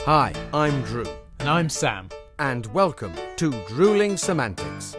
Hi, I'm Drew. And I'm Sam. And welcome to Drewling Samantics.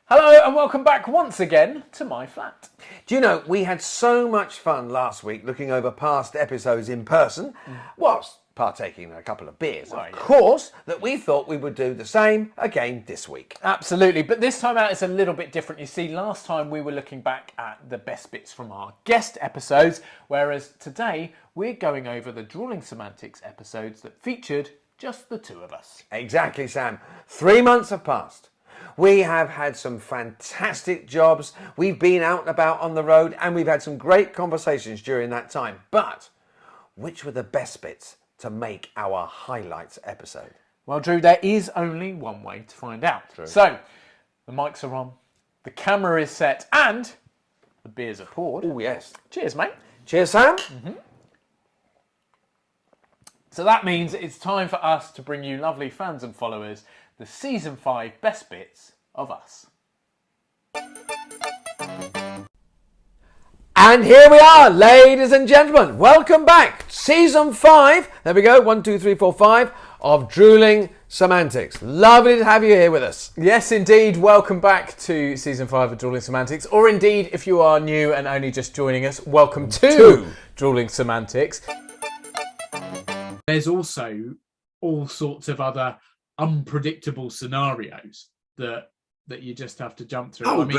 Hello and welcome back once again to my flat. Do you know, we had so much fun last week looking over past episodes in person, whilst partaking in a couple of beers, of course, that we thought we would do the same again this week. Absolutely, but this time out it's a little bit different. You see, last time we were looking back at the best bits from our guest episodes, whereas today we're going over the Drewling Samantics episodes that featured just the two of us. Exactly, Sam. 3 months have passed. We have had some fantastic jobs. We've been out and about on the road and we've had some great conversations during that time. But which were the best bits to make our highlights episode? Well, Drew, there is only one way to find out. True. So, the mics are on, the camera is set, and the beers are poured. Oh, yes. Cheers, mate. Cheers, Sam. So that means it's time for us to bring you lovely fans and followers the Season 5 best bits of us. And here we are, ladies and gentlemen. Welcome back. Season 5. There we go. 1, 2, 3, 4, 5 of Drewling Samantics. Lovely to have you here with us. Yes, indeed. Welcome back to Season 5 of Drewling Samantics. Or indeed, if you are new and only just joining us, welcome to Drewling Samantics. There's also all sorts of other unpredictable scenarios that you just have to jump through.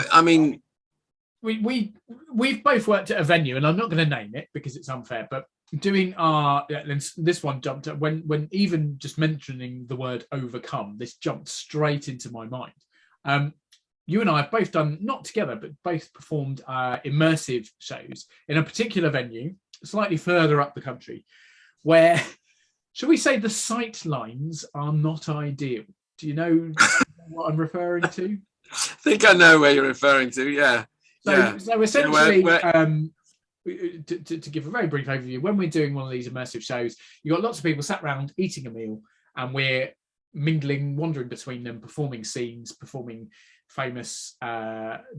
We've both worked at a venue, and I'm not going to name it because it's unfair, but doing this one jumped up when even just mentioning the word overcome, this jumped straight into my mind. You and I have both done, not together, but both performed immersive shows in a particular venue, slightly further up the country, where, shall we say, the sight lines are not ideal. Do you know what I'm referring to? I think I know where you're referring to, yeah. So essentially, to give a very brief overview, when we're doing one of these immersive shows, you've got lots of people sat around eating a meal, and we're mingling, wandering between them, performing scenes, performing famous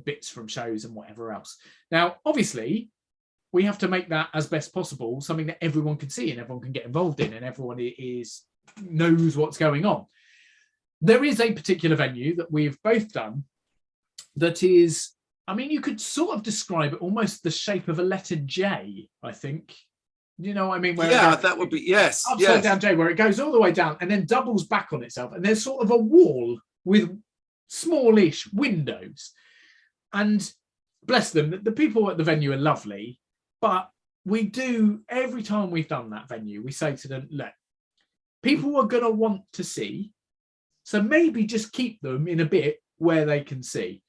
bits from shows and whatever else. Now, obviously, we have to make that as best possible, something that everyone can see and everyone can get involved in and everyone knows what's going on. There is a particular venue that we've both done that is, I mean, you could sort of describe it almost the shape of a letter J, I think. You know what I mean? That would be, yes. Upside down J, where it goes all the way down and then doubles back on itself. And there's sort of a wall with smallish windows. And bless them, the people at the venue are lovely. But we do, every time we've done that venue, we say to them, look, people are going to want to see, so maybe just keep them in a bit where they can see.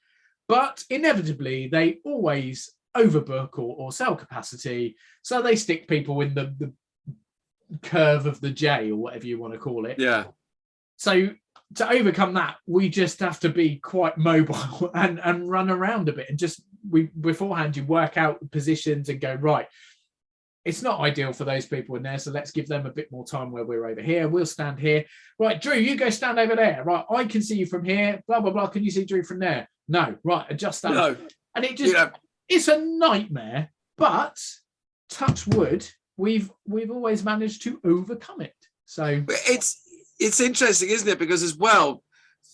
But inevitably, they always overbook or sell capacity, so they stick people in the curve of the J or whatever you want to call it. Yeah. So to overcome that, we just have to be quite mobile and run around a bit and just, beforehand you work out positions and go, right, it's not ideal for those people in there, so let's give them a bit more time where we're over here. We'll stand here. Right, Drew, you go stand over there. Right, I can see you from here. Blah, blah, blah. Can you see Drew from there? No. Right, adjust that. No. And it just, it's a nightmare, but touch wood, we've always managed to overcome it. So it's interesting, isn't it? Because as well,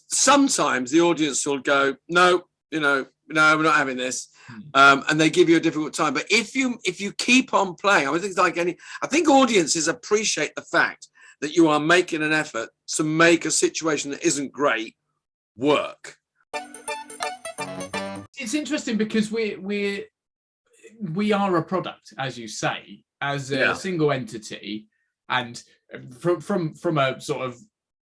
sometimes the audience will go, no, no, we're not having this. And they give you a difficult time. But if you keep on playing, I think audiences appreciate the fact that you are making an effort to make a situation that isn't great work. It's interesting because we are a product, as you say, as a single entity, and from a sort of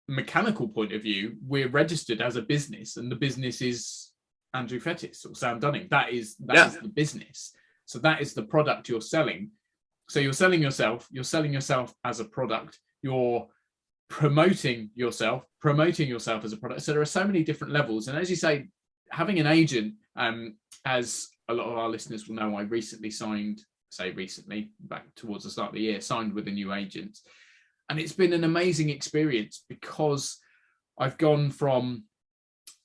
mechanical point of view, we're registered as a business, and the business is Andrew Fettis or Sam Dunning. That is the business. So that is the product you're selling. So you're selling yourself as a product, you're promoting yourself as a product. So there are so many different levels. And as you say, having an agent, as a lot of our listeners will know, I recently signed, back towards the start of the year, signed with a new agent. And it's been an amazing experience because I've gone from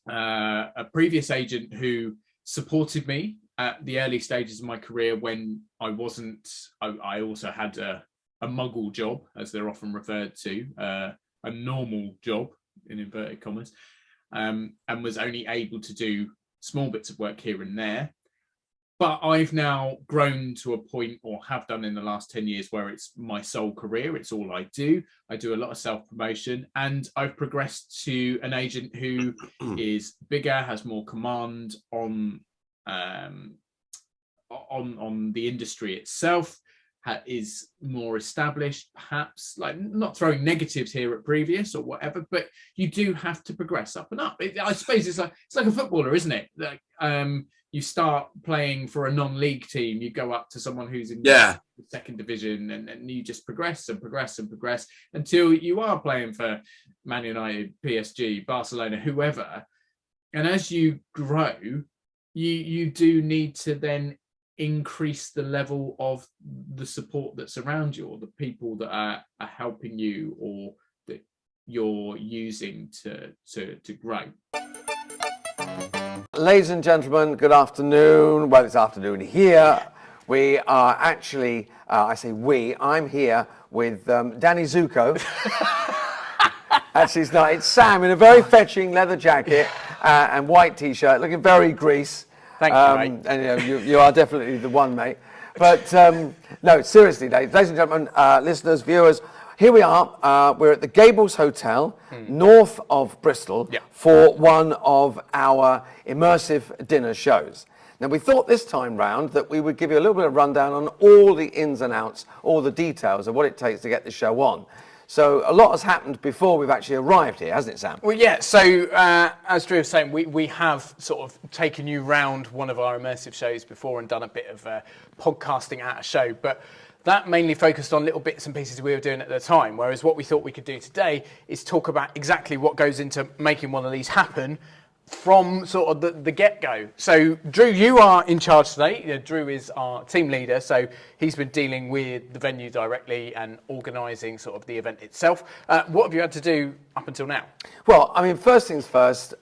a previous agent who supported me at the early stages of my career when I wasn't. I also had a muggle job, as they're often referred to, a normal job in inverted commas, and was only able to do small bits of work here and there. But I've now grown to a point, or have done in the last 10 years, where it's my sole career. It's all I do. I do a lot of self-promotion, and I've progressed to an agent who is bigger, has more command on the industry itself, is more established, perhaps, like, not throwing negatives here at previous or whatever, but you do have to progress up and up. I suppose it's like a footballer, isn't it? Like, you start playing for a non-league team, you go up to someone who's in the second division, and you just progress and progress and progress until you are playing for Man United, PSG, Barcelona, whoever. And as you grow, you do need to then increase the level of the support that's around you, or the people that are helping you, or that you're using to grow. Ladies and gentlemen, good afternoon. Well, it's afternoon here. We are actually, I say we, I'm here with Danny Zuko. Actually, it's not. It's Sam in a very fetching leather jacket and white t-shirt, looking very grease. Thank you, mate. And you are definitely the one, mate. But no, seriously, ladies and gentlemen, listeners, viewers, here we are. We're at the Gables Hotel, north of Bristol, for one of our immersive dinner shows. Now, we thought this time round that we would give you a little bit of rundown on all the ins and outs, all the details of what it takes to get the show on. So a lot has happened before we've actually arrived here, hasn't it, Sam? Well, yeah, so as Drew was saying, we have sort of taken you round one of our immersive shows before and done a bit of podcasting at a show, but that mainly focused on little bits and pieces we were doing at the time, whereas what we thought we could do today is talk about exactly what goes into making one of these happen from sort of the get-go. So, Drew, you are in charge today. Drew is our team leader, so he's been dealing with the venue directly and organising sort of the event itself. What have you had to do up until now? Well, I mean, first things first,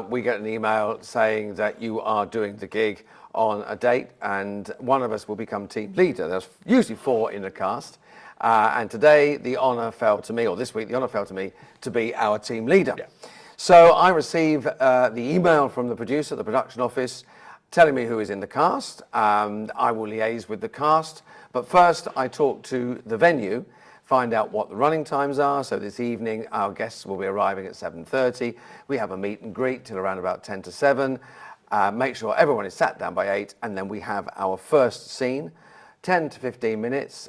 we get an email saying that you are doing the gig on a date, and one of us will become team leader. There's usually 4 in the cast, and today the honour fell to me, or this week the honour fell to me, to be our team leader. Yeah. So I receive the email from the producer, the production office, telling me who is in the cast. I will liaise with the cast, but first I talk to the venue, find out what the running times are. So this evening our guests will be arriving at 7:30. We have a meet and greet till around about 10 to 7. Make sure everyone is sat down by 8, and then we have our first scene, 10 to 15 minutes,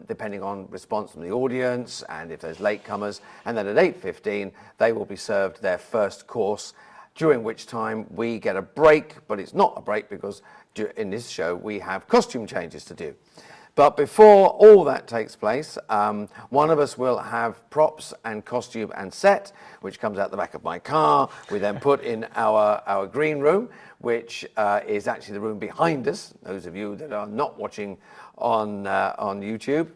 depending on response from the audience and if there's latecomers. And then at 8:15, they will be served their first course, during which time we get a break, but it's not a break because in this show we have costume changes to do. But before all that takes place, one of us will have props and costume and set, which comes out the back of my car. We then put in our green room, which is actually the room behind us. Those of you that are not watching on YouTube,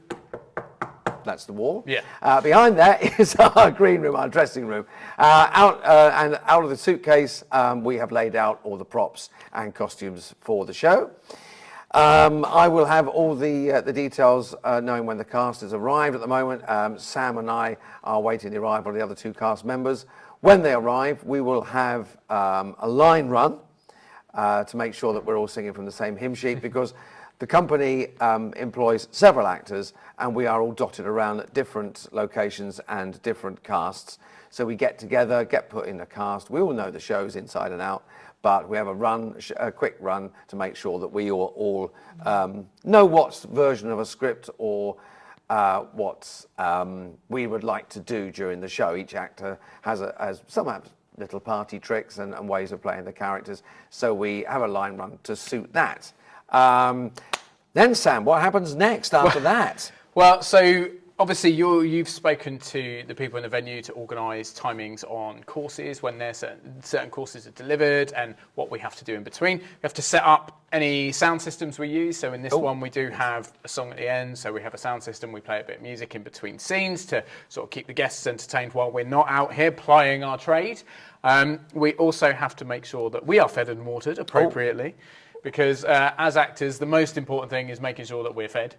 that's the wall. Yeah. Behind that is our green room, our dressing room. Out of the suitcase, we have laid out all the props and costumes for the show. I will have all the details knowing when the cast has arrived. At the moment, Sam and I are waiting the arrival of the other 2 cast members. When they arrive, we will have a line run to make sure that we're all singing from the same hymn sheet, because the company employs several actors and we are all dotted around at different locations and different casts. So we get together, get put in the cast. We all know the shows inside and out, but we have a quick run to make sure that we all know what version of a script or what we would like to do during the show. Each actor has some have little party tricks and ways of playing the characters, so we have a line run to suit that. Then Sam, what happens next after that? Well, so obviously you've spoken to the people in the venue to organise timings on courses when there's certain courses are delivered and what we have to do in between. We have to set up any sound systems we use. So in this one, we do have a song at the end. So we have a sound system. We play a bit of music in between scenes to sort of keep the guests entertained while we're not out here plying our trade. We also have to make sure that we are fed and watered appropriately. Because as actors, the most important thing is making sure that we're fed.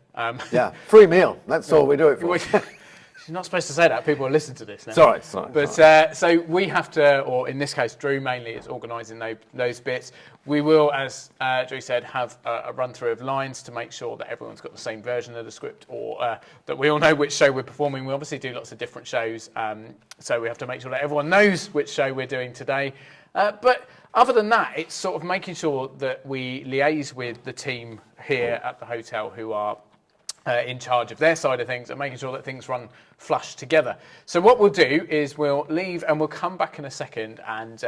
Free meal. That's all we do it for. She's not supposed to say that. People will listen to this now. Sorry. But so we have to, or in this case, Drew mainly is organising those bits. We will, as Drew said, have a run through of lines to make sure that everyone's got the same version of the script, or that we all know which show we're performing. We obviously do lots of different shows, so we have to make sure that everyone knows which show we're doing today. But other than that, it's sort of making sure that we liaise with the team here at the hotel who are in charge of their side of things and making sure that things run flush together. So what we'll do is we'll leave and we'll come back in a second, and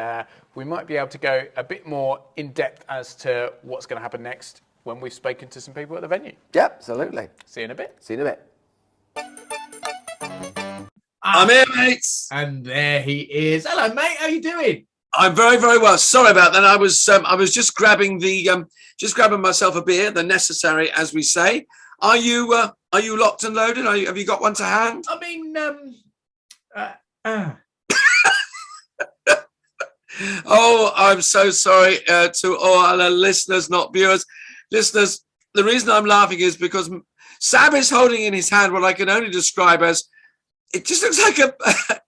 we might be able to go a bit more in depth as to what's going to happen next when we've spoken to some people at the venue. Yeah, absolutely. See you in a bit. See you in a bit. I'm here, mates. And there he is. Hello, mate. How you doing? I'm very, very well. Sorry about that. I was just grabbing myself a beer, the necessary, as we say. Are you locked and loaded? Have you got one to hand? I mean, Oh, I'm so sorry to all our listeners, not viewers. Listeners, the reason I'm laughing is because Sam is holding in his hand what I can only describe as, it just looks like a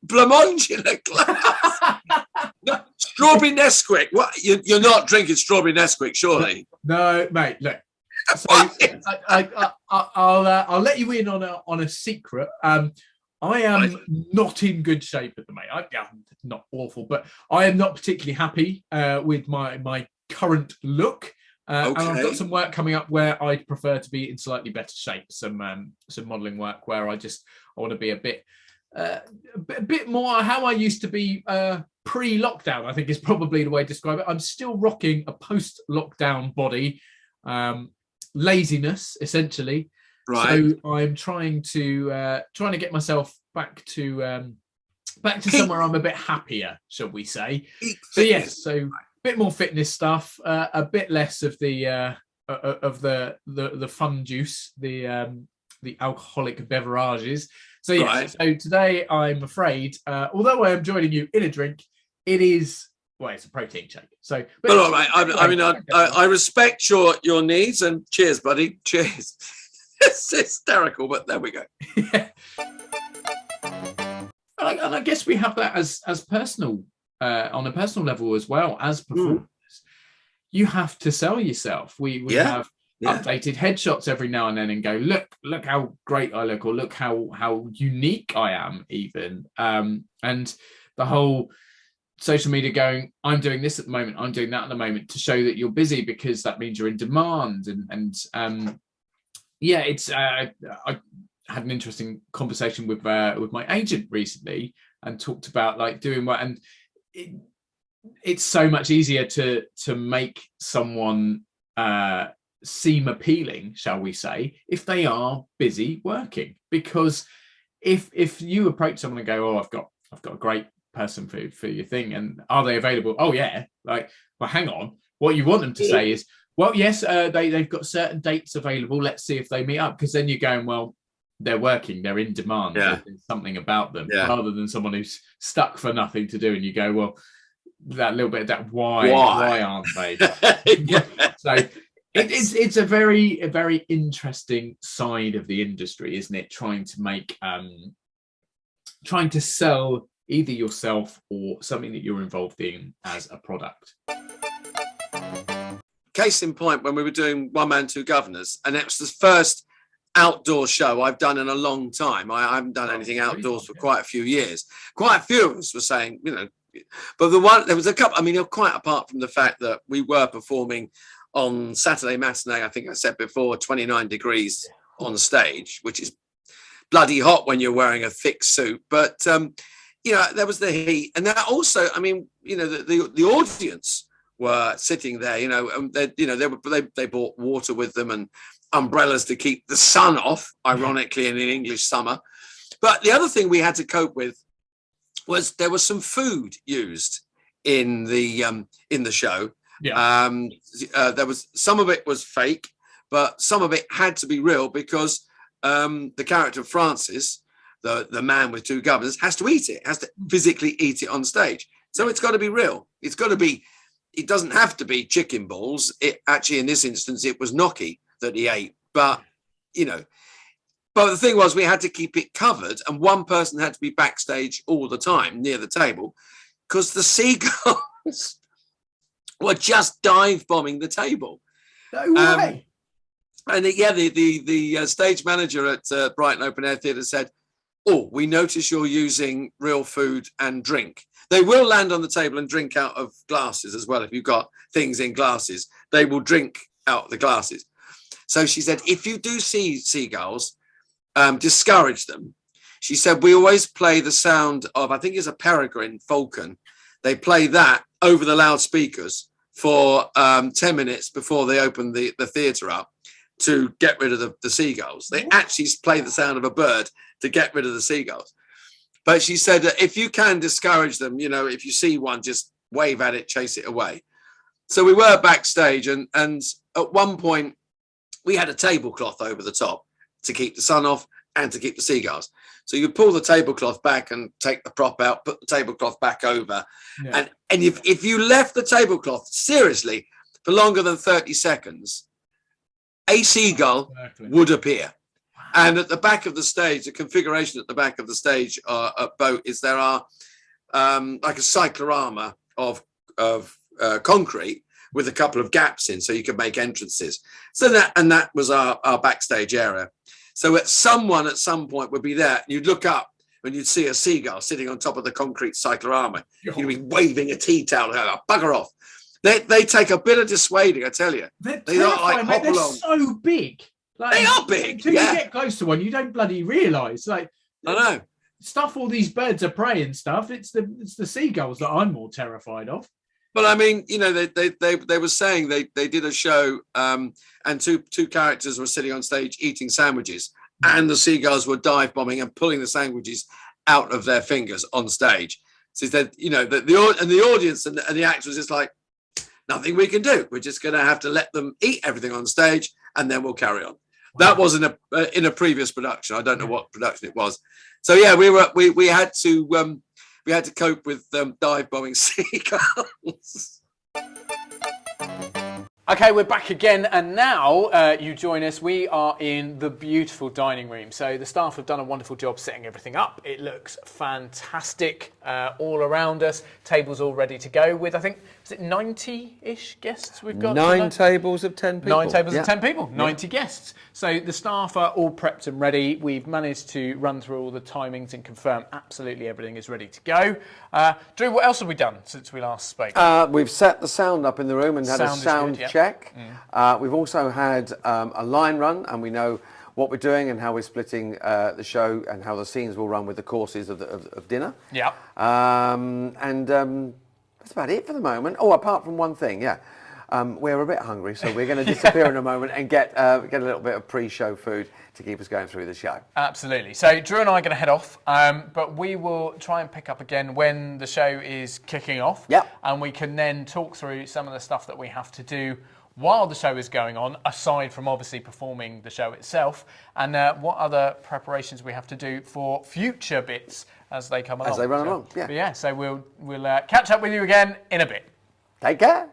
blancmange in a glass. Strawberry Nesquik. What? You're not drinking strawberry Nesquik, surely? No, mate. Look. So I'll let you in on a secret. I am not in good shape at the moment. I'm not awful, but I am not particularly happy with my current look. And I've got some work coming up where I'd prefer to be in slightly better shape. Some modelling work where I want to be a bit more how I used to be pre-lockdown, I think is probably the way to describe it. I'm still rocking a post-lockdown body, laziness essentially. Right. So I'm trying to get myself back to somewhere I'm a bit happier, shall we say? So yes, so a bit more fitness stuff, a bit less of the fun juice, the alcoholic beverages. So yes, so today I'm afraid, although I am joining you in a drink, it is, well, it's a protein shake. So, but all right. I respect your needs, and cheers, buddy. Cheers. It's hysterical, but there we go. Yeah. And I guess we have that as personal, on a personal level as well as performers. You have to sell yourself. We have updated headshots every now and then and go, look how great I look, or look how unique I am even. And the whole social media going, I'm doing this at the moment, I'm doing that at the moment, to show that you're busy because that means you're in demand. It's I had an interesting conversation with my agent recently and talked about like doing what, and it's so much easier to make someone seem appealing, shall we say, if they are busy working. Because if you approach someone and go, I've got a great person for your thing, and are they available? Oh yeah. Like, well, hang on, what you want them to say is, well, yes, they've got certain dates available, let's see if they meet up. Because then you're going, well, they're working, they're in demand, there's something about them, rather than someone who's stuck for nothing to do, and you go, well, that little bit of that, why aren't they? So it's a very interesting side of the industry, isn't it? Trying to sell either yourself or something that you're involved in as a product. Case in point, when we were doing One Man, Two Governors, and it was the first outdoor show I've done in a long time. I haven't done anything outdoors for quite a few years. Quite a few of us were saying, but there was a couple, quite apart from the fact that we were performing on Saturday matinee, I think I said before, 29 degrees on stage, which is bloody hot when you're wearing a thick suit. But, there was the heat. And that also, the audience were sitting there, and they brought water with them. And umbrellas to keep the sun off, ironically, in an English summer. But the other thing we had to cope with was there was some food used in the show. Yeah. There was some of it was fake, but some of it had to be real because the character of Francis, the man with two governors, has to eat it, has to physically eat it on stage. So it's got to be real. It's got to be. It doesn't have to be chicken balls. It actually, in this instance, it was gnocchi that he ate. But but the thing was, we had to keep it covered, and one person had to be backstage all the time near the table, because the seagulls were just dive bombing the table. No way. And the stage manager at Brighton Open Air Theatre said, "Oh, we notice you're using real food and drink. They will land on the table and drink out of glasses as well. If you've got things in glasses, they will drink out of the glasses." So she said, if you do see seagulls, discourage them. She said, we always play the sound of, I think it's a peregrine falcon. They play that over the loudspeakers for 10 minutes before they open the theatre up to get rid of the seagulls. They actually play the sound of a bird to get rid of the seagulls. But she said that if you can discourage them, if you see one, just wave at it, chase it away. So we were backstage, and at one point we had a tablecloth over the top to keep the sun off and to keep the seagulls. So you pull the tablecloth back and take the prop out, put the tablecloth back over. Yeah. And if you left the tablecloth, seriously, for longer than 30 seconds, a seagull would appear. And at the back of the stage, the configuration at the back of the stage boat is there are like a cyclorama of concrete with a couple of gaps in, so you could make entrances. So that was our backstage area. So someone at some point would be there. You'd look up and you'd see a seagull sitting on top of the concrete cyclorama. You'd be waving a tea towel, bugger off. They take a bit of dissuading, I tell you. They're terrifying, mate. They're so big. Like, they are big. Until you get close to one, you don't bloody realise. Like, I know. Stuff all these birds of prey and stuff. It's the seagulls that I'm more terrified of. But I mean, they were saying they did a show, and two characters were sitting on stage eating sandwiches, and the seagulls were dive bombing and pulling the sandwiches out of their fingers on stage. So that the audience and the actors was just like, nothing we can do. We're just going to have to let them eat everything on stage, and then we'll carry on. Wow. That was in a previous production. I don't know what production it was. So yeah, we had to cope with dive bombing seagulls. Okay, we're back again, and now you join us. We are in the beautiful dining room. So the staff have done a wonderful job setting everything up. It looks fantastic all around us. Tables all ready to go with, I think, is it 90-ish guests we've got? 9 tables of 10 people. 9 tables of 10 people, 90 guests. So the staff are all prepped and ready. We've managed to run through all the timings and confirm absolutely everything is ready to go. Drew, what else have we done since we last spoke? We've set the sound up in the room and had a sound check. We've also had a line run, and we know what we're doing and how we're splitting the show and how the scenes will run with the courses of dinner. Yeah. That's about it for the moment. Oh, apart from one thing, we're a bit hungry, so we're going to disappear in a moment and get a little bit of pre-show food to keep us going through the show. Absolutely. So Drew and I are going to head off, but we will try and pick up again when the show is kicking off. Yep. And we can then talk through some of the stuff that we have to do while the show is going on, aside from obviously performing the show itself, and what other preparations we have to do for future bits as they come along. As they run along, yeah. But yeah, so we'll catch up with you again in a bit. Take care.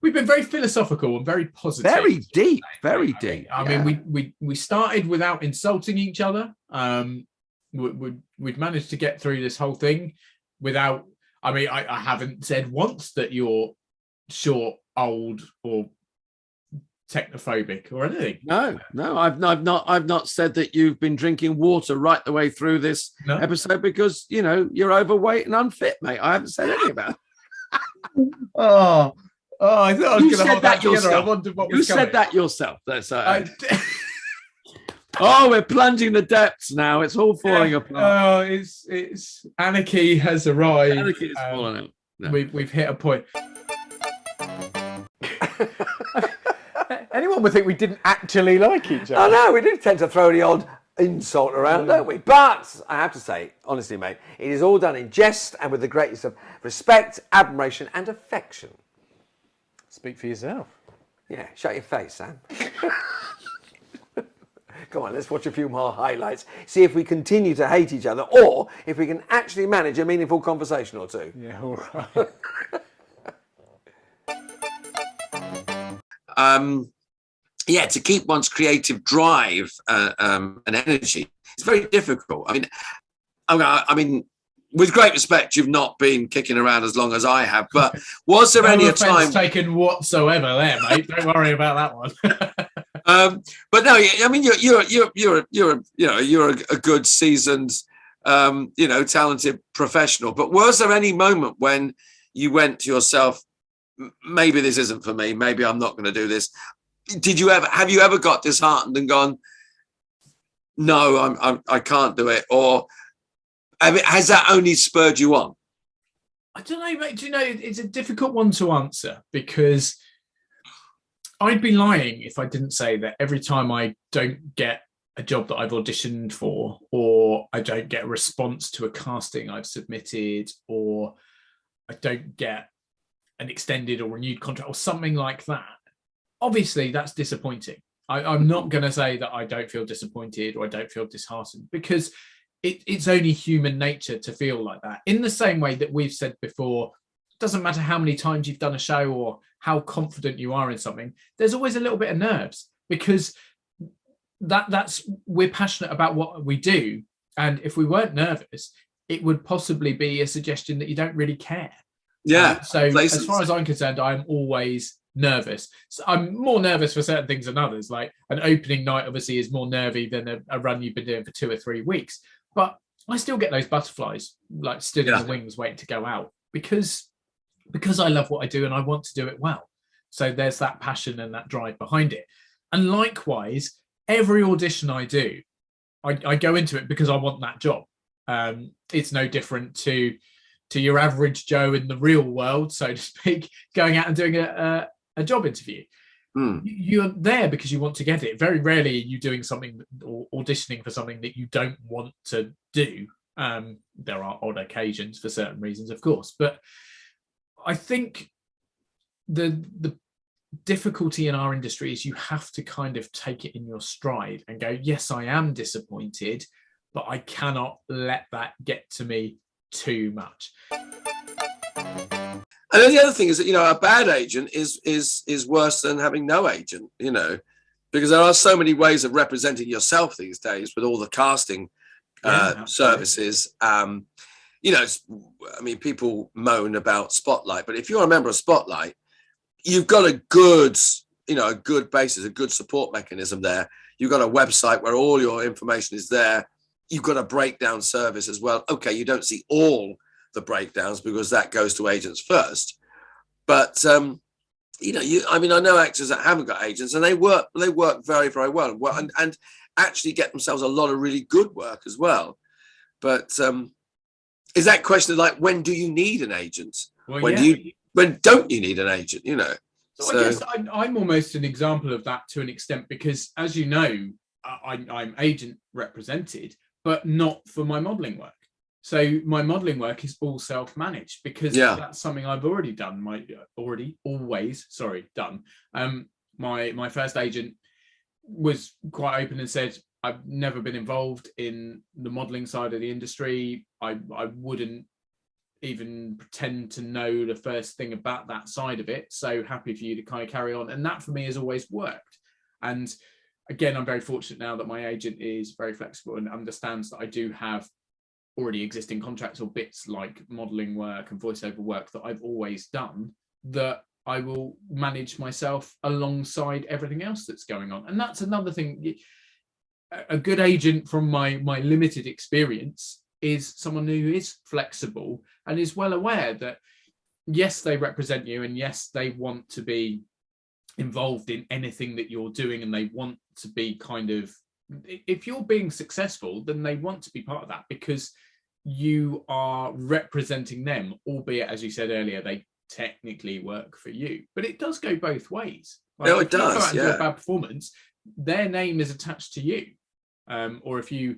We've been very philosophical and very positive. Very deep, very deep. I mean, we started without insulting each other. We'd managed to get through this whole thing without. I mean, I haven't said once that you're short, old, or technophobic or anything. No, I've not said that you've been drinking water right the way through this episode because you're overweight and unfit, mate. I haven't said anything about it. Oh, I thought I was going to hold that together. Yourself. I wondered what you was coming. said that yourself. That's Oh, we're plunging the depths now. It's all falling apart. Oh, it's anarchy has arrived. Anarchy is falling out. No. We've hit a point. Anyone would think we didn't actually like each I other. know, we do tend to throw the odd insult around, don't we? But I have to say, honestly, mate, it is all done in jest and with the greatest of respect, admiration, and affection. Speak for yourself. Yeah, shut your face, Sam. Come on, let's watch a few more highlights. See if we continue to hate each other or if we can actually manage a meaningful conversation or two. Yeah, all right. To keep one's creative drive and energy, it's very difficult. I mean, with great respect, you've not been kicking around as long as I have, but was there any time taken whatsoever there, mate? Don't worry about that one. but no, I mean, you're a good, seasoned, talented professional. But was there any moment when you went to yourself, maybe this isn't for me, maybe I'm not going to do this? Have you ever got disheartened and gone, no, I can't do it? Or has that only spurred you on? I don't know, mate. Do you know, it's a difficult one to answer because I'd be lying if I didn't say that every time I don't get a job that I've auditioned for, or I don't get a response to a casting I've submitted, or I don't get an extended or renewed contract or something like that, obviously that's disappointing. I'm not going to say that I don't feel disappointed or I don't feel disheartened, because it's only human nature to feel like that. In the same way that we've said before, it doesn't matter how many times you've done a show or how confident you are in something, there's always a little bit of nerves, because that's we're passionate about what we do. And if we weren't nervous, it would possibly be a suggestion that you don't really care. Yeah. So as far as I'm concerned, I'm always nervous. So I'm more nervous for certain things than others. Like an opening night obviously is more nervy than a run you've been doing for 2 or 3 weeks. But I still get those butterflies, like stood in the wings waiting to go out, because I love what I do and I want to do it well. So there's that passion and that drive behind it. And likewise, every audition I do, I go into it because I want that job. It's no different to your average Joe in the real world, so to speak, going out and doing a job interview. You're there because you want to get it. Very rarely are you doing something or auditioning for something that you don't want to do. There are odd occasions for certain reasons, of course, but I think the difficulty in our industry is you have to kind of take it in your stride and go, yes, I am disappointed, but I cannot let that get to me too much. And then the other thing is that, a bad agent is worse than having no agent, because there are so many ways of representing yourself these days with all the casting services. People moan about Spotlight, but if you're a member of Spotlight, you've got a good basis, a good support mechanism there. You've got a website where all your information is there. You've got a breakdown service as well. Okay, you don't see all the breakdowns because that goes to agents first. But I know actors that haven't got agents and they work very, very well and actually get themselves a lot of really good work as well. But is that question of like, when do you need an agent? Well, when don't you need an agent? So I guess I'm almost an example of that to an extent, because as you know, I'm agent represented, but not for my modelling work. So my modelling work is all self-managed because that's something I've already done. My first agent was quite open and said, I've never been involved in the modelling side of the industry. I wouldn't even pretend to know the first thing about that side of it. So happy for you to kind of carry on. And that for me has always worked. And again, I'm very fortunate now that my agent is very flexible and understands that I do have already existing contracts or bits like modelling work and voiceover work that I've always done, that I will manage myself alongside everything else that's going on. And that's another thing. A good agent, from my limited experience, is someone who is flexible and is well aware that, yes, they represent you and yes, they want to be involved in anything that you're doing, and they want to be kind of, if you're being successful, then they want to be part of that because you are representing them, albeit, as you said earlier, technically work for you. But it does go both ways. No, it if you go does, out and do yeah. a bad performance, their name is attached to you. Or if you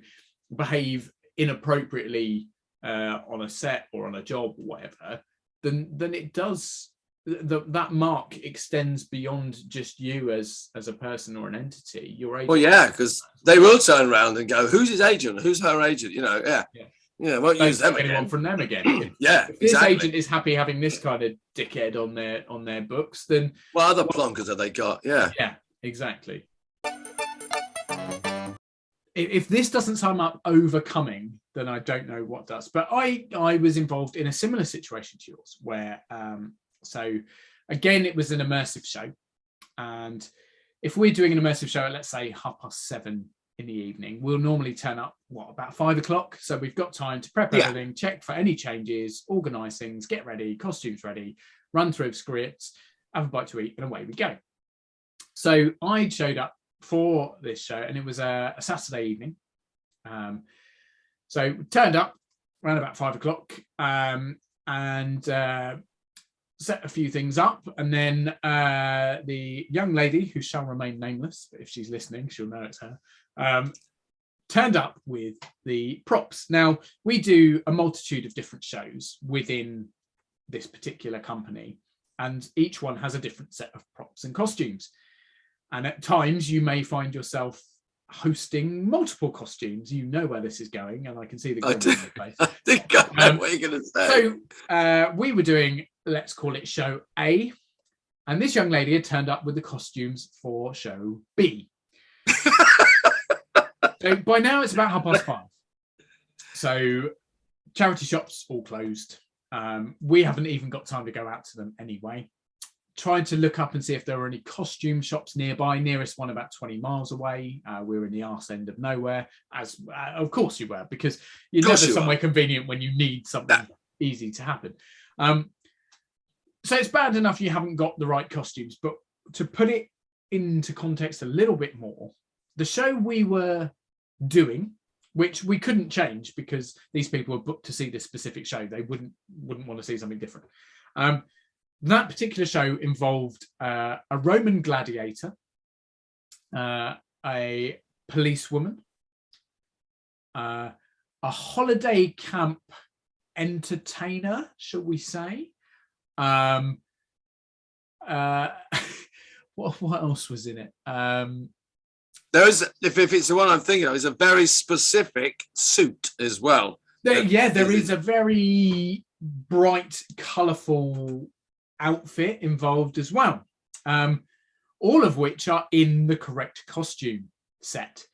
behave inappropriately on a set or on a job or whatever, then it does, that mark extends beyond just you as a person or an entity. Your agent. Well, yeah, because they will turn around and go, "Who's his agent? Who's her agent?" You know, yeah. Won't Don't use them take anyone again. from them again. Yeah, If this exactly. agent is happy having this kind of dickhead on their books, then What other plonkers have they got? Yeah. yeah, exactly. If this doesn't sum up overcoming, then I don't know what does. But I was involved in a similar situation to yours, where so again it was an immersive show, and if we're doing an immersive show at, let's say, 7:30 in the evening, we'll normally turn up about 5 o'clock, so we've got time to prep everything, check for any changes, organize things, get ready, costumes ready, run through scripts, have a bite to eat, and away we go. So I showed up for this show, and it was a Saturday evening. So turned up around about 5 o'clock, and set a few things up, and then the young lady, who shall remain nameless, but if she's listening, she'll know it's her, turned up with the props. Now, we do a multitude of different shows within this particular company, and each one has a different set of props and costumes. And at times you may find yourself hosting multiple costumes. You know where this is going, and I can see the grin on your face. I think I know what you're going to say. So we were doing, let's call it show A, and this young lady had turned up with the costumes for show B. So by now it's about 5:30. So charity shops all closed. We haven't even got time to go out to them anyway. Tried to look up and see if there were any costume shops nearby. Nearest one about 20 miles away. We were in the arse end of nowhere, as of course you were, because you're never somewhere convenient when you need something easy to happen. So it's bad enough you haven't got the right costumes, but to put it into context a little bit more, the show we were doing, which we couldn't change because these people were booked to see this specific show, they wouldn't want to see something different. That particular show involved a Roman gladiator, a policewoman, a holiday camp entertainer, shall we say? What else was in it? There is, if it's the one I'm thinking of, is a very specific suit as well. There is a very bright, colourful outfit involved as well, all of which are in the correct costume set.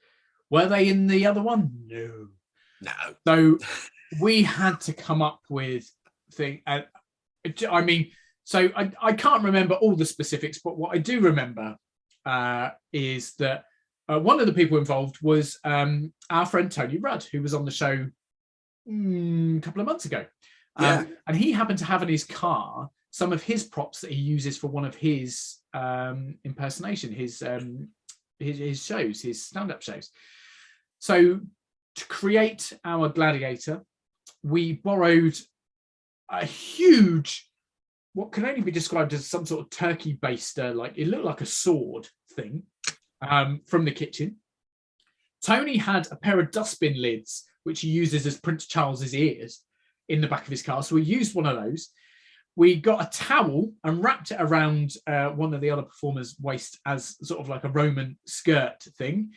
Were they in the other one? No. So we had to come up with things. I mean, so I can't remember all the specifics, but what I do remember is that one of the people involved was our friend Tony Rudd, who was on the show a couple of months ago. And he happened to have in his car some of his props that he uses for one of his impersonation, his shows, his stand-up shows. So to create our gladiator, we borrowed a huge, what can only be described as some sort of turkey baster, like it looked like a sword thing, from the kitchen. Tony had a pair of dustbin lids, which he uses as Prince Charles's ears, in the back of his car. So we used one of those. We got a towel and wrapped it around one of the other performers' waist as sort of like a Roman skirt thing.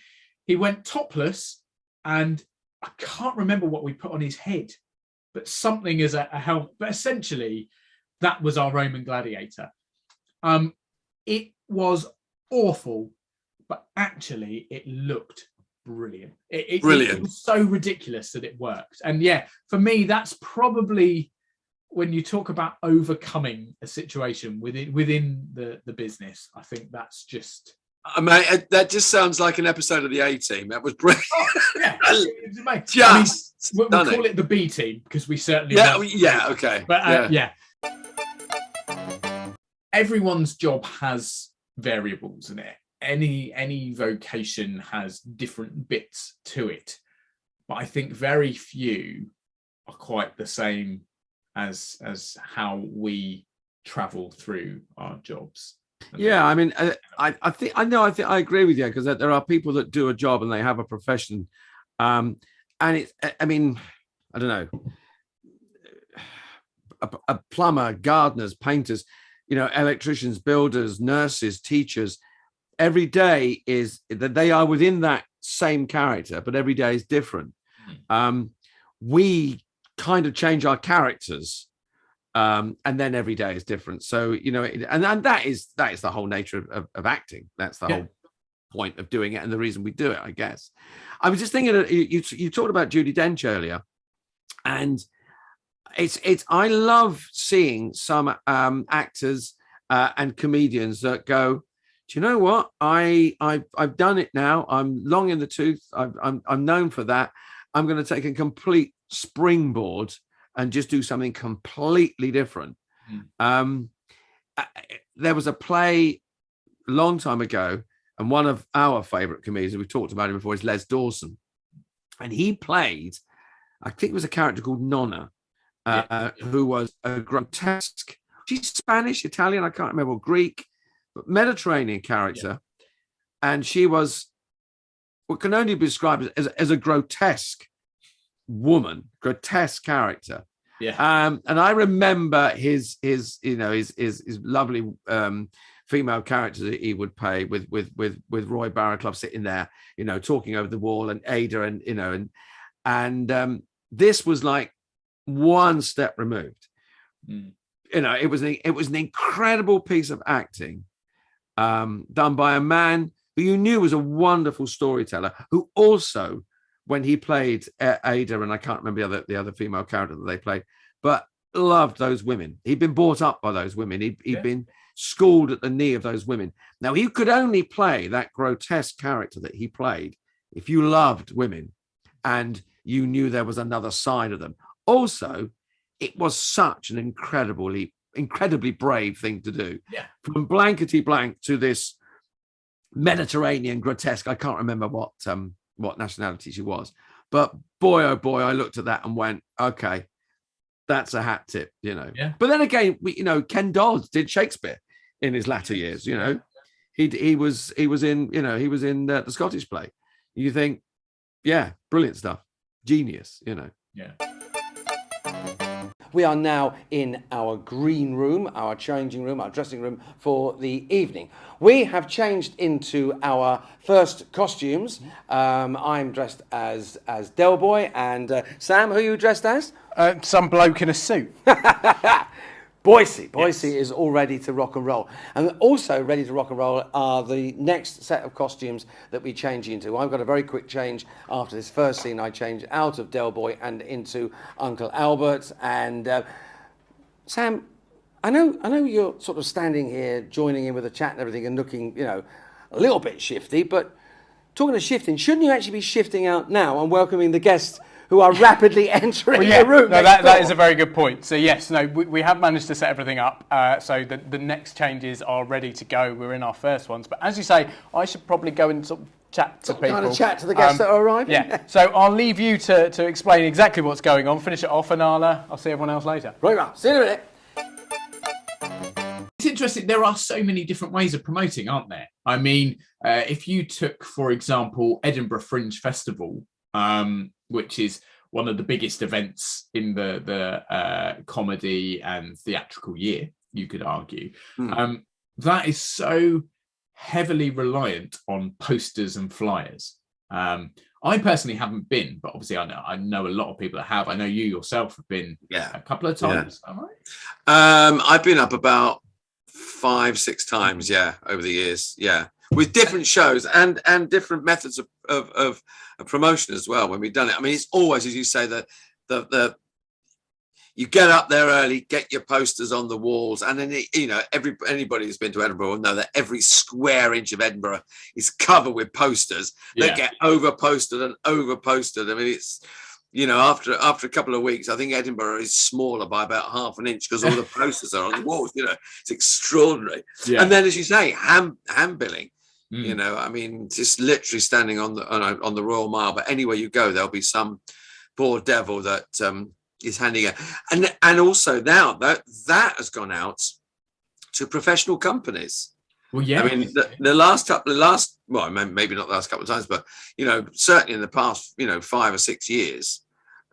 He went topless, and I can't remember what we put on his head, but something as a helmet. But essentially, that was our Roman gladiator. It was awful, but actually it looked brilliant. Brilliant. It was so ridiculous that it worked. And yeah, for me, that's probably, when you talk about overcoming a situation within the business, I think that's just... Mate, that just sounds like an episode of the A-Team. That was brilliant. Oh, yeah. Just we'll call it the B team, because we certainly... Okay. But everyone's job has variables in it. Any vocation has different bits to it, but I think very few are quite the same as how we travel through our jobs. Yeah, I mean, I think I agree with you, because there are people that do a job and they have a profession, and it's, I mean, I don't know, a plumber, gardeners, painters, electricians, builders, nurses, teachers. Every day is that they are within that same character, but every day is different. We kind of change our characters, and then every day is different. So and that is the whole nature of acting. That's the whole point of doing it, and the reason we do it, I guess. I was just thinking, you talked about Judi Dench earlier, and it's I love seeing some actors and comedians that go, do you know what, I've done it now, I'm long in the tooth, I'm known for that, I'm going to take a complete springboard and just do something completely different. There was a play a long time ago, and one of our favorite comedians, we've talked about him before, is Les Dawson, and he played, I think it was a character called Nonna, who was a grotesque, she's Spanish, Italian, I can't remember, Greek, but Mediterranean character. And she was what can only be described as a grotesque woman, grotesque character. And I remember his lovely female character that he would play with Roy Barraclough sitting there, talking over the wall, and Ada, and this was like one step removed. It was an incredible piece of acting, done by a man who you knew was a wonderful storyteller, who also, when he played Ada, and I can't remember the other female character that they played, but loved those women. He'd been brought up by those women. He'd been schooled at the knee of those women. Now, he could only play that grotesque character that he played if you loved women and you knew there was another side of them. Also, it was such an incredibly brave thing to do. From blankety blank to this Mediterranean grotesque. I can't remember what nationality she was, but boy, oh boy, I looked at that and went, okay, that's a hat tip, But then again, Ken Dodd did Shakespeare in his latter years. He was in the Scottish play. You think, yeah, brilliant stuff, genius, We are now in our green room, our changing room, our dressing room for the evening. We have changed into our first costumes. I'm dressed as Del Boy, and Sam, who are you dressed as? Some bloke in a suit. Boise is all ready to rock and roll. And also ready to rock and roll are the next set of costumes that we change into. I've got a very quick change after this first scene. I change out of Del Boy and into Uncle Albert. And Sam, I know you're sort of standing here joining in with the chat and everything and looking, a little bit shifty, but talking of shifting, shouldn't you actually be shifting out now and welcoming the guests who are rapidly entering the room? No, that is a very good point. So yes, we have managed to set everything up. So the next changes are ready to go. We're in our first ones. But as you say, I should probably go and sort of chat to people. Kind of chat to the guests that are arriving. Yeah. So I'll leave you to explain exactly what's going on, finish it off, and I'll see everyone else later. Right, well, see you in a minute. It's interesting. There are so many different ways of promoting, aren't there? I mean, if you took, for example, Edinburgh Fringe Festival, which is one of the biggest events in the comedy and theatrical year, you could argue. That is so heavily reliant on posters and flyers. I personally haven't been, but obviously I know a lot of people that have. I know you yourself have been a couple of times. Am I right? I've been up about 5-6 times, over the years, with different shows and different methods of promotion as well when we've done it. I mean, it's always, as you say, the you get up there early, get your posters on the walls, and then anybody who's been to Edinburgh will know that every square inch of Edinburgh is covered with posters that get over posted. I mean, it's after a couple of weeks, I think Edinburgh is smaller by about half an inch because all the posters are on the walls. It's extraordinary. And then, as you say, hand billing. I mean, just literally standing on the Royal Mile, but anywhere you go, there'll be some poor devil that is handing it. And also now that has gone out, to professional companies. Well, yeah. I mean, well, maybe not the last couple of times, but certainly in the past, 5 or 6 years,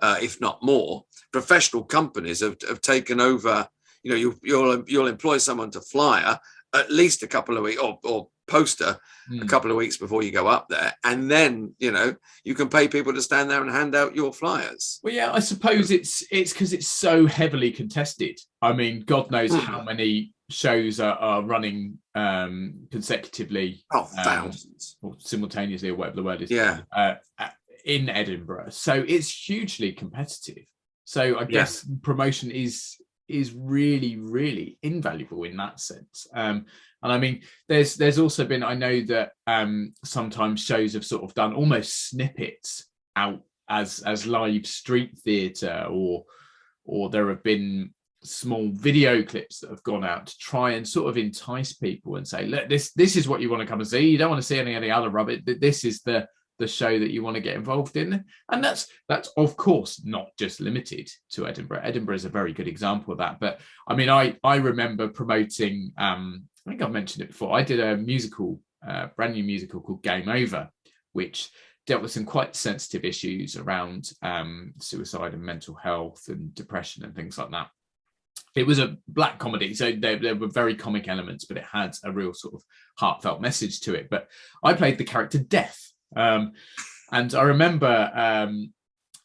if not more, professional companies have taken over. You'll employ someone to flyer at least a couple of weeks or poster a couple of weeks before you go up there, and then you can pay people to stand there and hand out your flyers. Well, yeah, I suppose it's because it's so heavily contested. I mean, God knows how many shows are running consecutively, thousands, or simultaneously, or whatever the word is. Yeah. In Edinburgh, so it's hugely competitive. So I guess promotion is really, really invaluable in that sense. And I mean, there's also been, I know that sometimes shows have sort of done almost snippets out as live street theatre, or there have been small video clips that have gone out to try and sort of entice people and say, look, this is what you want to come and see. You don't want to see any other rubbish. This is the show that you want to get involved in. And that's of course not just limited to Edinburgh. Edinburgh is a very good example of that. But I mean, I remember promoting, I think I've mentioned it before, I did a musical, brand new musical called Game Over, which dealt with some quite sensitive issues around suicide and mental health and depression and things like that. It was a black comedy, so there were very comic elements, but it had a real sort of heartfelt message to it. But I played the character Death. And I remember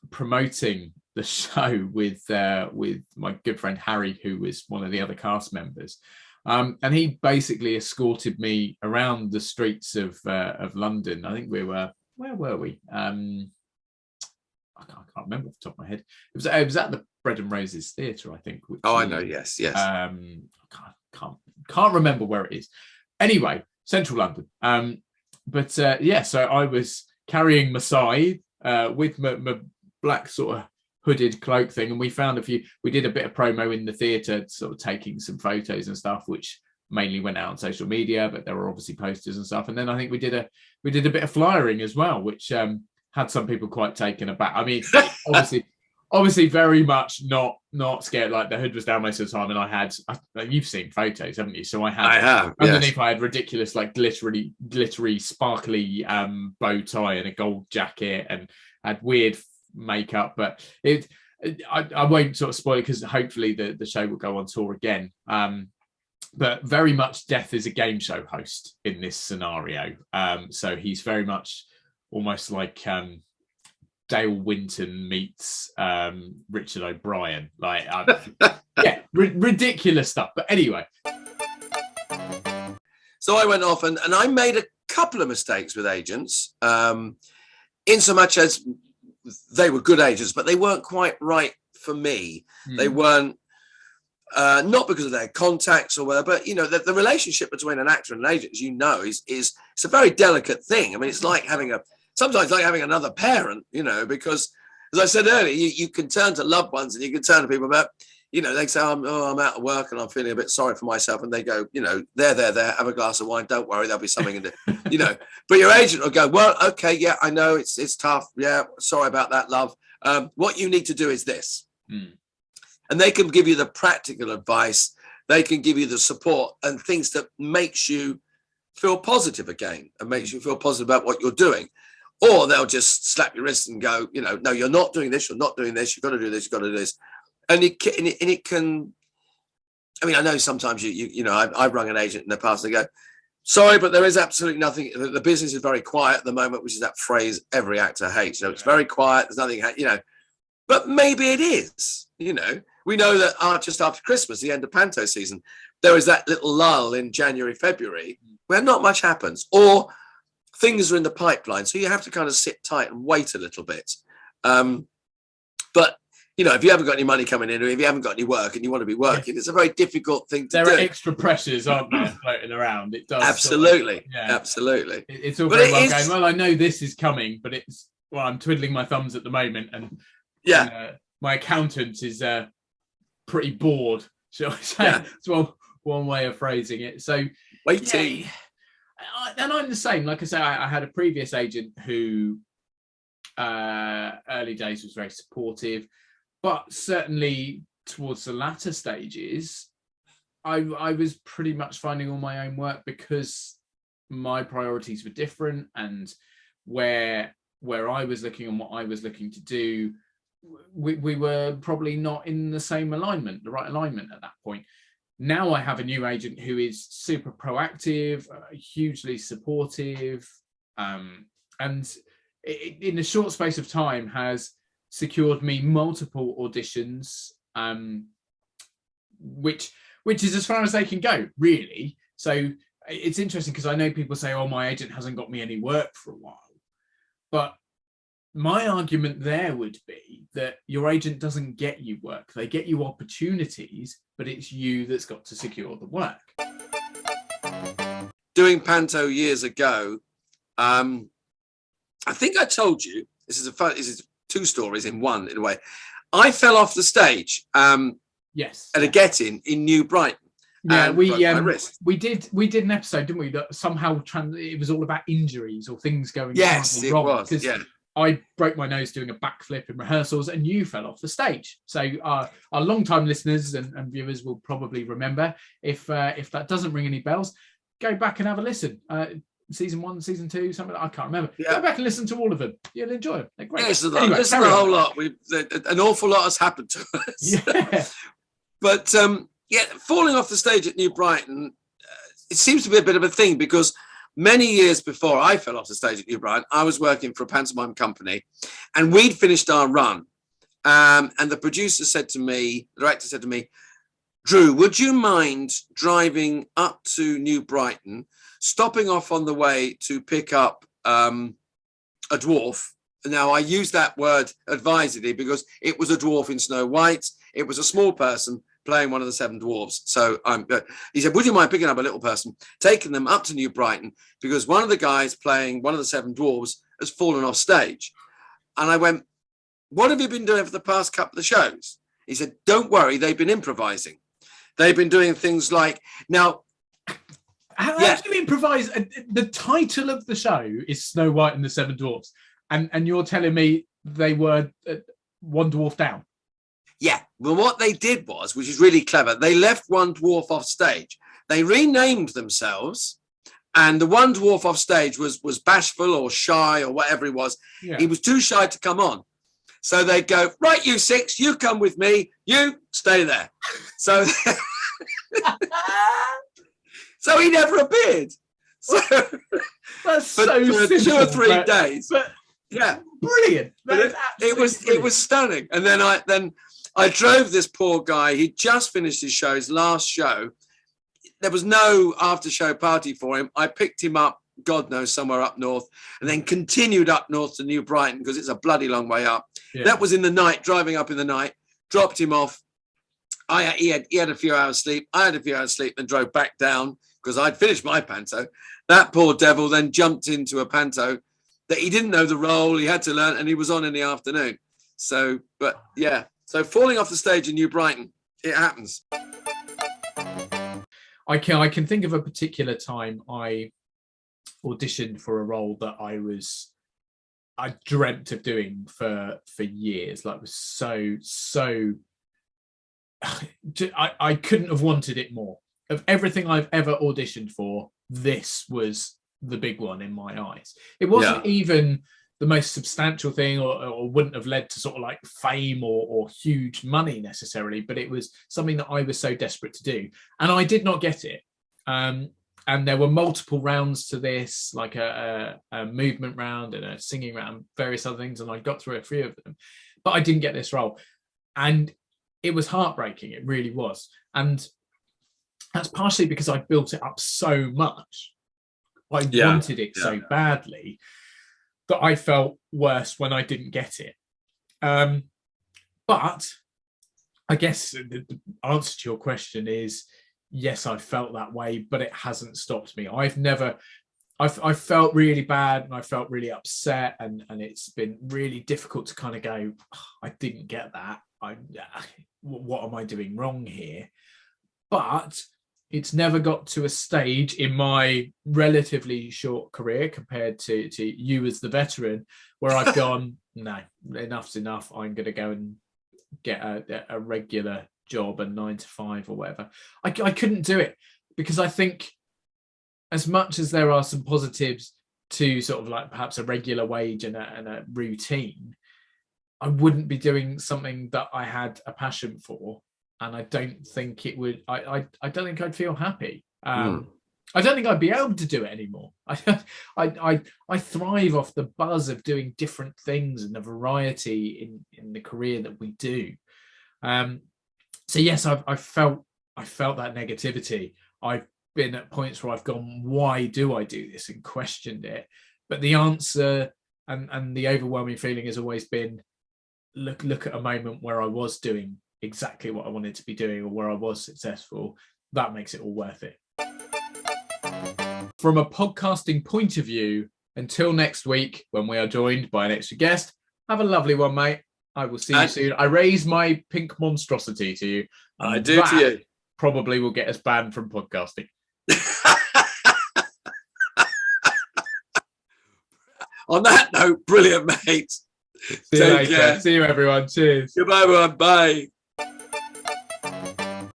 promoting the show with my good friend Harry, who was one of the other cast members, and he basically escorted me around the streets of London. I think where were we? I can't remember off the top of my head. It was at the Bread and Roses Theatre, I think. I know. Yes. I can't remember where it is. Anyway, central London. But so I was carrying my scythe with my black sort of hooded cloak thing, and we did a bit of promo in the theatre, sort of taking some photos and stuff, which mainly went out on social media, but there were obviously posters and stuff. And then I think we did a bit of flyering as well, which had some people quite taken aback. I mean, obviously very much not scared. Like, the hood was down most of the time, and you've seen photos, haven't you? So I have underneath, yes. I had ridiculous, like, glittery, sparkly bow tie and a gold jacket, and had weird makeup. But I won't sort of spoil it, because hopefully the show will go on tour again. But very much Death is a game show host in this scenario. So he's very much almost like Dale Winton meets Richard O'Brien. Like, ridiculous stuff. But anyway. So I went off and I made a couple of mistakes with agents, in so much as they were good agents, but they weren't quite right for me. They weren't, not because of their contacts or whatever, but the relationship between an actor and an agent, as you know, is it's a very delicate thing. I mean, it's like sometimes like having another parent, because, as I said earlier, you can turn to loved ones and you can turn to people about, they say, I'm out of work and I'm feeling a bit sorry for myself. And they go, there, have a glass of wine. Don't worry, there'll be something in it, but your agent will go, well, okay, yeah, I know it's tough. Yeah, sorry about that, love. What you need to do is this. And they can give you the practical advice. They can give you the support and things that makes you feel positive again and makes you feel positive about what you're doing. Or they'll just slap your wrist and go, no, you're not doing this. You're not doing this. You've got to do this. You've got to do this. And it can, I mean, I know sometimes I've rung an agent in the past and they go, sorry, but there is absolutely nothing. The business is very quiet at the moment, which is that phrase every actor hates. It's very quiet. There's nothing, but maybe it is, We know that just after Christmas, the end of Panto season, there is that little lull in January, February, where not much happens, or things are in the pipeline. So you have to kind of sit tight and wait a little bit. But, if you haven't got any money coming in, or if you haven't got any work and you want to be working, it's a very difficult thing to do. There are extra pressures, aren't there, floating around? It does. Absolutely. Absolutely. It's all very well going, well, I know this is coming, but I'm twiddling my thumbs at the moment. And my accountant is pretty bored, shall I say. Yeah. It's one way of phrasing it. So waiting. Yeah, and I'm the same. Like I say, I had a previous agent who early days was very supportive, but certainly towards the latter stages, I was pretty much finding all my own work because my priorities were different, and where I was looking and what I was looking to do, we were probably not in the right alignment at that point. Now I have a new agent who is super proactive, hugely supportive, and in a short space of time has secured me multiple auditions, which is as far as they can go, really. So it's interesting because I know people say, oh, my agent hasn't got me any work for a while. But my argument there would be that your agent doesn't get you work. They get you opportunities, but it's you that's got to secure the work. Doing panto years ago, I think I told you, this is two stories in one, in a way. I fell off the stage Yes. at a get-in New Brighton. Yeah, we did an episode, didn't we? That somehow it was all about injuries or things going wrong. Was. Yeah. I broke my nose doing a backflip in rehearsals, and you fell off the stage. So our long-time listeners and viewers will probably remember. If that doesn't ring any bells, go back and have a listen. Season 1, season 2, something I can't remember. Yeah. Go back and listen to all of them. You'll enjoy them. They're great. Yes, anyway, listen to a whole lot. An awful lot has happened to us. Yeah. But falling off the stage at New Brighton, it seems to be a bit of a thing, because many years before I fell off the stage at New Brighton, I was working for a pantomime company, and we'd finished our run. And the director said to me, Drew, would you mind driving up to New Brighton, stopping off on the way to pick up a dwarf? Now, I use that word advisedly because it was a dwarf in Snow White. It was a small person playing one of the 7 dwarves. So he said, would you mind picking up a little person, taking them up to New Brighton, because one of the guys playing one of the 7 dwarves has fallen off stage. And I went, what have you been doing for the past couple of shows? He said, don't worry, they've been improvising. They've been doing things like, now... How do you improvise? The title of the show is Snow White and the 7 Dwarfs. And you're telling me they were 1 dwarf down? Yeah, well, what they did was, which is really clever, they left 1 dwarf off stage. They renamed themselves, and the 1 dwarf off stage was bashful or shy or whatever he was. Yeah. He was too shy to come on. So they'd go, right, you 6, you come with me, you stay there. So, so he never appeared. So, that's so for simple, 2 or 3 days. Yeah, brilliant. It was stunning. And then I drove this poor guy. He just finished his show, his last show. There was no after show party for him. I picked him up, God knows, somewhere up north, and then continued up north to New Brighton because it's a bloody long way up. Yeah. That was in the night, driving up in the night, dropped him off. He had a few hours sleep. I had a few hours sleep and drove back down because I'd finished my panto. That poor devil then jumped into a panto that he didn't know the role, he had to learn, and he was on in the afternoon. So, but yeah. So falling off the stage in New Brighton, it happens. I can think of a particular time I auditioned for a role that I dreamt of doing for years. Like, it was so I couldn't have wanted it more. Of everything I've ever auditioned for, this was the big one in my eyes. It wasn't even the most substantial thing, or wouldn't have led to sort of like fame or huge money necessarily, but it was something that I was so desperate to do, and I did not get it. And there were multiple rounds to this, like a movement round and a singing round, various other things, and I got through a few of them, but I didn't get this role, and it was heartbreaking. It really was. And that's partially because I built it up so much. I wanted it so badly that I felt worse when I didn't get it. But I guess the answer to your question is, yes, I felt that way, but it hasn't stopped me. I felt really bad and I felt really upset, and it's been really difficult to kind of go, oh, I didn't get that. What am I doing wrong here? But it's never got to a stage in my relatively short career compared to you as the veteran where I've gone, no, enough's enough. I'm going to go and get a regular job, a 9 to 5 or whatever. I couldn't do it, because I think as much as there are some positives to sort of like perhaps a regular wage and a routine, I wouldn't be doing something that I had a passion for, and I don't think it would. I don't think I'd feel happy. I don't think I'd be able to do it anymore. I thrive off the buzz of doing different things and the variety in the career that we do. So yes, I felt that negativity. I've been at points where I've gone, why do I do this, and questioned it. But the answer and the overwhelming feeling has always been, look at a moment where I was doing exactly what I wanted to be doing, or where I was successful. That makes it all worth it. From a podcasting point of view, until next week when we are joined by an extra guest, have a lovely one, mate. I will see you soon. I raise my pink monstrosity to you. I do to you. Probably will get us banned from podcasting. On that note, brilliant, mate. See you later. Care. See you, everyone. Cheers. Goodbye, everyone. Bye.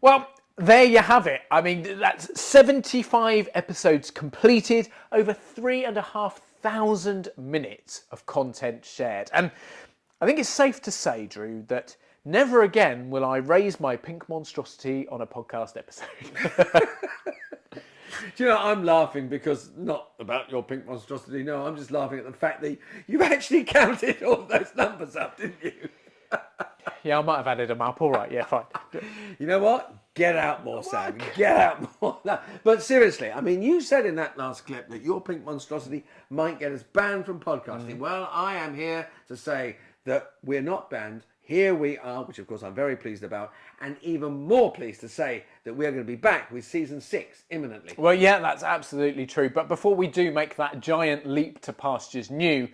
Well, there you have it. I mean, that's 75 episodes completed, over 3,500 minutes of content shared. And I think it's safe to say, Drew, that never again will I raise my pink monstrosity on a podcast episode. Do you know, I'm laughing because, not about your pink monstrosity, no, I'm just laughing at the fact that you actually counted all those numbers up, didn't you? Yeah, I might have added them up. All right, yeah, fine. You know what? Get out more, Sam. Get out more. No. But seriously, I mean, you said in that last clip that your pink monstrosity might get us banned from podcasting. Well, I am here to say that we're not banned. Here we are, which of course I'm very pleased about, and even more pleased to say that we're going to be back with season 6 imminently. Well, yeah, that's absolutely true. But before we do make that giant leap to pastures new,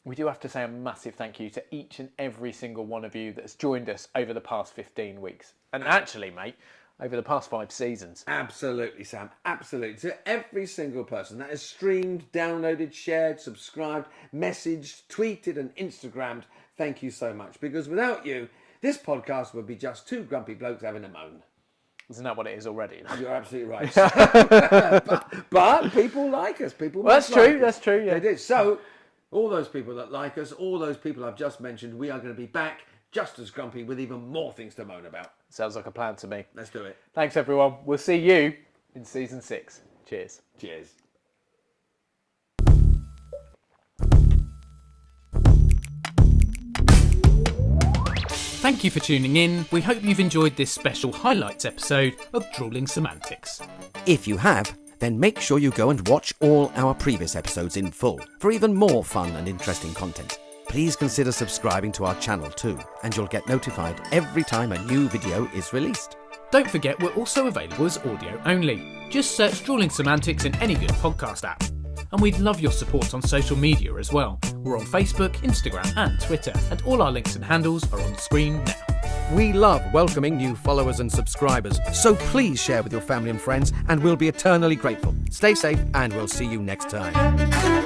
we do have to say a massive thank you to each and every single one of you that's joined us over the past 15 weeks. And actually, mate, over the past 5 seasons. Absolutely, Sam. Absolutely. To every single person that has streamed, downloaded, shared, subscribed, messaged, tweeted and Instagrammed, thank you so much. Because without you, this podcast would be just 2 grumpy blokes having a moan. Isn't that what it is already? You're absolutely right. but people like us. People. Well, that's true. That's true. Yeah. They do. So, all those people that like us, all those people I've just mentioned, we are going to be back just as grumpy with even more things to moan about. Sounds like a plan to me. Let's do it. Thanks, everyone. We'll see you in season 6. Cheers. Cheers. Thank you for tuning in. We hope you've enjoyed this special highlights episode of Drewling Samantics. If you have, then make sure you go and watch all our previous episodes in full for even more fun and interesting content. Please consider subscribing to our channel too, and you'll get notified every time a new video is released. Don't forget we're also available as audio only. Just search Drewling Samantics in any good podcast app. And we'd love your support on social media as well. We're on Facebook, Instagram and Twitter, and all our links and handles are on screen now. We love welcoming new followers and subscribers, so please share with your family and friends, and we'll be eternally grateful. Stay safe, and we'll see you next time.